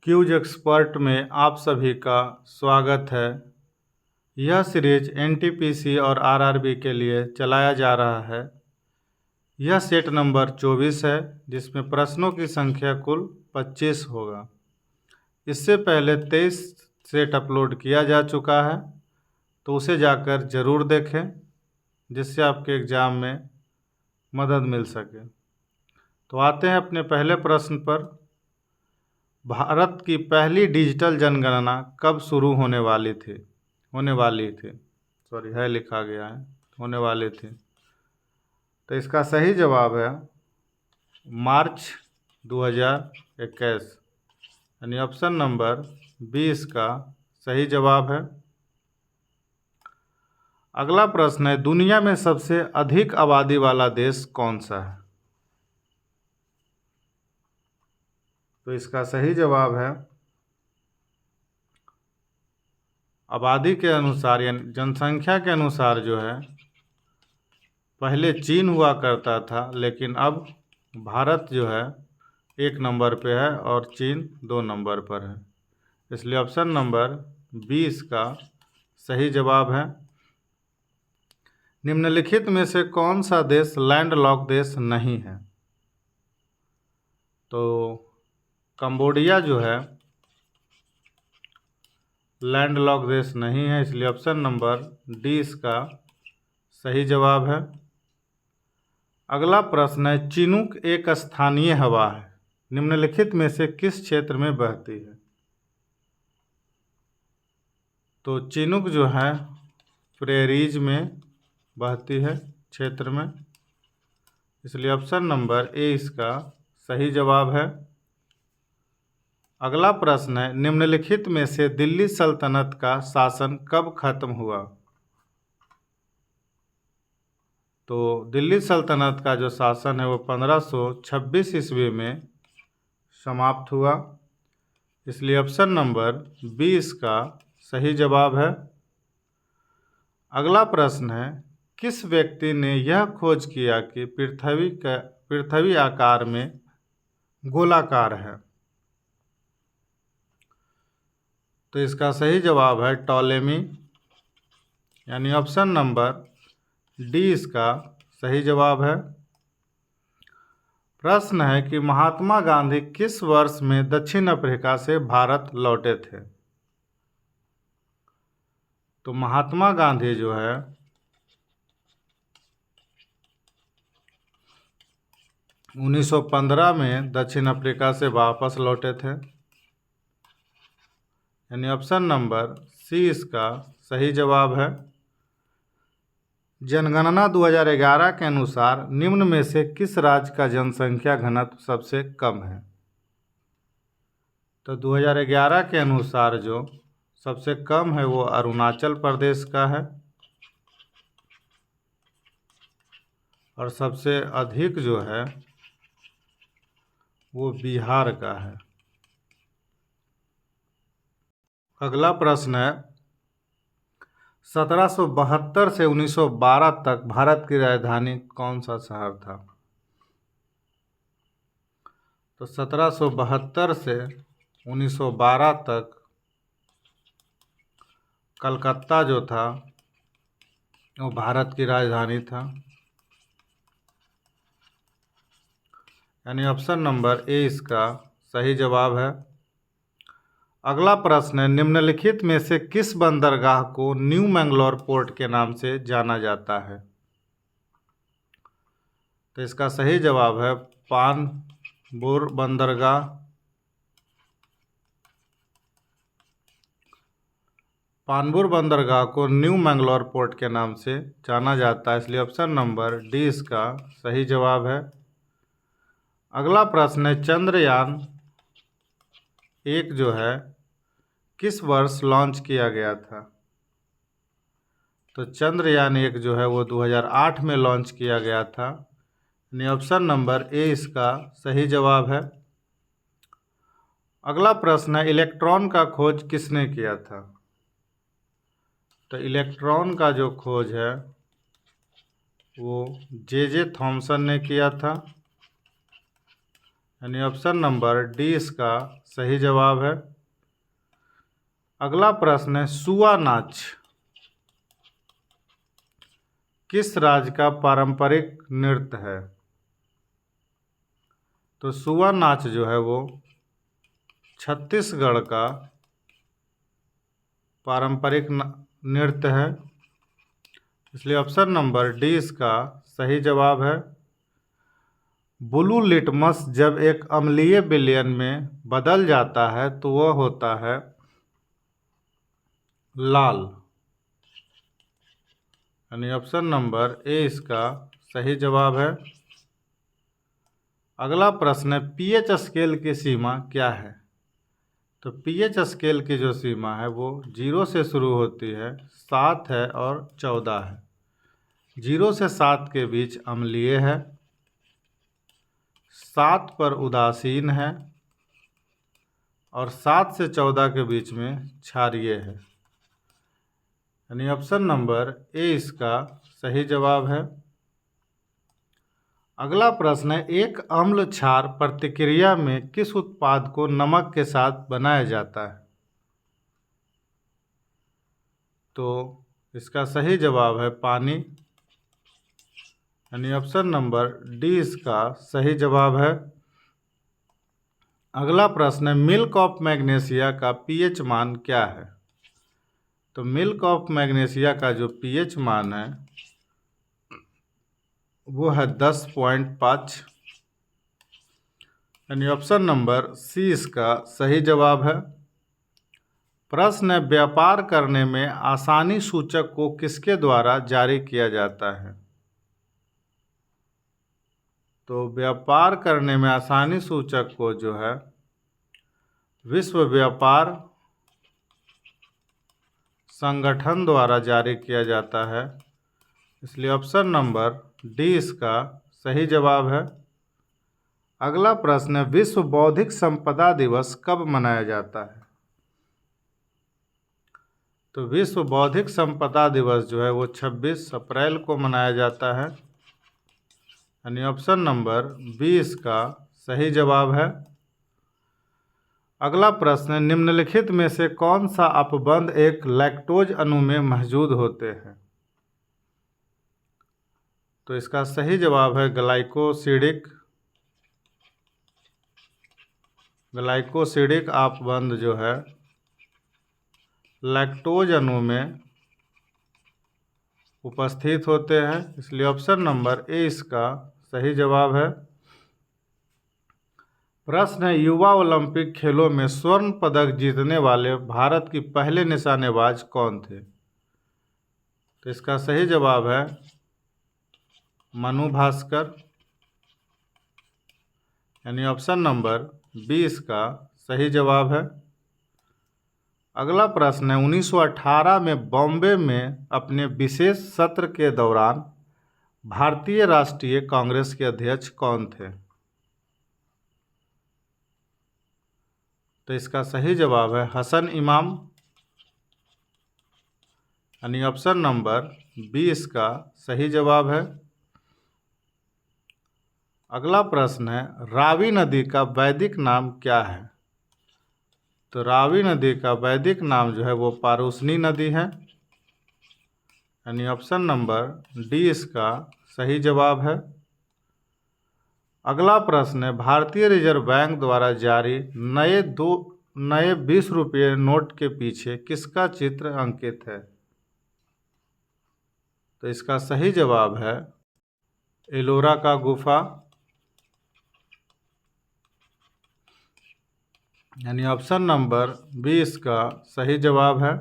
Cues expert में आप सभी का स्वागत है। यह सीरीज एनटीपीसी और आरआरबी के लिए चलाया जा रहा है। यह सेट नंबर 24 है, जिसमें प्रश्नों की संख्या कुल 25 होगा। इससे पहले 23 सेट अपलोड किया जा चुका है, तो उसे जाकर ज़रूर देखें, जिससे आपके एग्ज़ाम में मदद मिल सके। तो आते हैं अपने पहले प्रश्न पर। भारत की पहली डिजिटल जनगणना कब शुरू होने वाली थी? है लिखा गया है, होने वाली थी। तो इसका सही जवाब है मार्च 2021, यानी ऑप्शन नंबर 20 का सही जवाब है। अगला प्रश्न है, दुनिया में सबसे अधिक आबादी वाला देश कौन सा है? तो इसका सही जवाब है, आबादी के अनुसार यानी जनसंख्या के अनुसार जो है, पहले चीन हुआ करता था, लेकिन अब भारत जो है 1 नंबर पे है और चीन 2 नंबर पर है। इसलिए ऑप्शन नंबर 20 का सही जवाब है। निम्नलिखित में से कौन सा देश लैंडलॉक देश नहीं है? तो कंबोडिया जो है लैंडलॉक देश नहीं है, इसलिए ऑप्शन नंबर डी इसका सही जवाब है। अगला प्रश्न है, चिनूक एक स्थानीय हवा है, निम्नलिखित में से किस क्षेत्र में बहती है? तो चिनूक जो है प्रेरीज में बहती है क्षेत्र में, इसलिए ऑप्शन नंबर ए इसका सही जवाब है। अगला प्रश्न है, निम्नलिखित में से दिल्ली सल्तनत का शासन कब खत्म हुआ? तो दिल्ली सल्तनत का जो शासन है वो 1526 ईस्वी में समाप्त हुआ, इसलिए ऑप्शन नंबर 20 का सही जवाब है। अगला प्रश्न है, किस व्यक्ति ने यह खोज किया कि पृथ्वी आकार में गोलाकार है? तो इसका सही जवाब है टॉलेमी, यानी ऑप्शन नंबर डी इसका सही जवाब है। प्रश्न है कि महात्मा गांधी किस वर्ष में दक्षिण अफ्रीका से भारत लौटे थे? तो महात्मा गांधी जो है 1915 में दक्षिण अफ्रीका से वापस लौटे थे, यानी ऑप्शन नंबर सी इसका सही जवाब है। जनगणना 2011 के अनुसार निम्न में से किस राज्य का जनसंख्या घनत्व सबसे कम है? तो 2011 के अनुसार जो सबसे कम है वो अरुणाचल प्रदेश का है, और सबसे अधिक जो है वो बिहार का है। अगला प्रश्न है, 1772 से 1912 तक भारत की राजधानी कौन सा शहर था? तो 1772 से 1912 तक कलकत्ता जो था वो भारत की राजधानी था, यानी ऑप्शन नंबर ए इसका सही जवाब है। अगला प्रश्न है, निम्नलिखित में से किस बंदरगाह को न्यू मैंगलोर पोर्ट के नाम से जाना जाता है? तो इसका सही जवाब है पानबुर बंदरगाह। पानबुर बंदरगाह को न्यू मैंगलोर पोर्ट के नाम से जाना जाता है, इसलिए ऑप्शन नंबर डी इसका सही जवाब है। अगला प्रश्न है, चंद्रयान 1 जो है किस वर्ष लॉन्च किया गया था? तो चंद्रयान 1 जो है वो 2008 में लॉन्च किया गया था, यानी ऑप्शन नंबर ए इसका सही जवाब है। अगला प्रश्न है, इलेक्ट्रॉन का खोज किसने किया था? तो इलेक्ट्रॉन का जो खोज है वो जे थॉमसन ने किया था, यानी ऑप्शन नंबर डी इसका सही जवाब है। अगला प्रश्न है, सुआ नाच किस राज्य का पारंपरिक नृत्य है? तो सुआ नाच जो है वो छत्तीसगढ़ का पारंपरिक नृत्य है, इसलिए ऑप्शन नंबर डी इसका सही जवाब है। ब्लू लिटमस जब एक अम्लीय विलयन में बदल जाता है तो वह होता है लाल, यानी ऑप्शन नंबर ए इसका सही जवाब है। अगला प्रश्न है, पीएच स्केल की सीमा क्या है? तो पीएच स्केल की जो सीमा है वो 0 से शुरू होती है, 7 है और 14 है। 0 से 7 के बीच अम्लीय है, 7 पर उदासीन है और 7 से 14 के बीच में क्षारीय है, यानी ऑप्शन नंबर ए इसका सही जवाब है। अगला प्रश्न है, एक अम्ल क्षार प्रतिक्रिया में किस उत्पाद को नमक के साथ बनाया जाता है? तो इसका सही जवाब है पानी, यानी ऑप्शन नंबर डी इसका सही जवाब है। अगला प्रश्न है, मिल्क ऑफ मैग्नीशिया का पीएच मान क्या है? तो मिल्क ऑफ मैग्नीशिया का जो पीएच मान है वो है 10.5, यानी ऑप्शन नंबर सी इसका सही जवाब है। प्रश्न है, व्यापार करने में आसानी सूचक को किसके द्वारा जारी किया जाता है? तो व्यापार करने में आसानी सूचक को जो है विश्व व्यापार संगठन द्वारा जारी किया जाता है, इसलिए ऑप्शन नंबर डी इसका सही जवाब है। अगला प्रश्न है, विश्व बौद्धिक संपदा दिवस कब मनाया जाता है? तो विश्व बौद्धिक संपदा दिवस जो है वो 26 अप्रैल को मनाया जाता है, यानी ऑप्शन नंबर बी इसका सही जवाब है। अगला प्रश्न है, निम्नलिखित में से कौन सा अपबंध एक लैक्टोज अणु में मौजूद होते हैं? तो इसका सही जवाब है ग्लाइकोसिडिक अपबंध जो है लैक्टोज अणु में उपस्थित होते हैं, इसलिए ऑप्शन नंबर ए इसका सही जवाब है। प्रश्न है, युवा ओलंपिक खेलों में स्वर्ण पदक जीतने वाले भारत की पहले निशानेबाज कौन थे? तो इसका सही जवाब है मनु भास्कर, यानी ऑप्शन नंबर बी इसका सही जवाब है। अगला प्रश्न है, 1918 में बॉम्बे में अपने विशेष सत्र के दौरान भारतीय राष्ट्रीय कांग्रेस के अध्यक्ष कौन थे? तो इसका सही जवाब है हसन इमाम, यानी ऑप्शन नंबर बी इसका सही जवाब है। अगला प्रश्न है, रावी नदी का वैदिक नाम क्या है? तो रावी नदी का वैदिक नाम जो है वो पारूसनी नदी है, यानी ऑप्शन नंबर डी इसका सही जवाब है। अगला प्रश्न है, भारतीय रिजर्व बैंक द्वारा जारी नए 20 रुपये नोट के पीछे किसका चित्र अंकित है? तो इसका सही जवाब है एलोरा का गुफा, यानी ऑप्शन नंबर बी इसका सही जवाब है।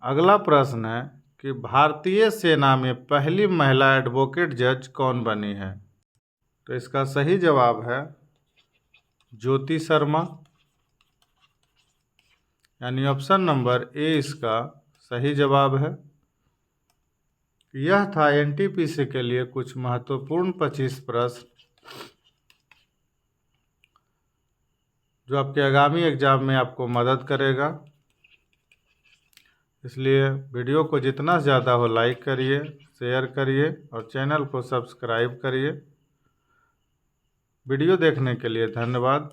अगला प्रश्न है कि भारतीय सेना में पहली महिला एडवोकेट जज कौन बनी है? तो इसका सही जवाब है ज्योति शर्मा, यानी ऑप्शन नंबर ए इसका सही जवाब है। यह था एनटीपीसी के लिए कुछ महत्वपूर्ण 25 प्रश्न जो आपके आगामी एग्जाम में आपको मदद करेगा, इसलिए वीडियो को जितना ज़्यादा हो लाइक करिए, शेयर करिए और चैनल को सब्सक्राइब करिए। वीडियो देखने के लिए धन्यवाद।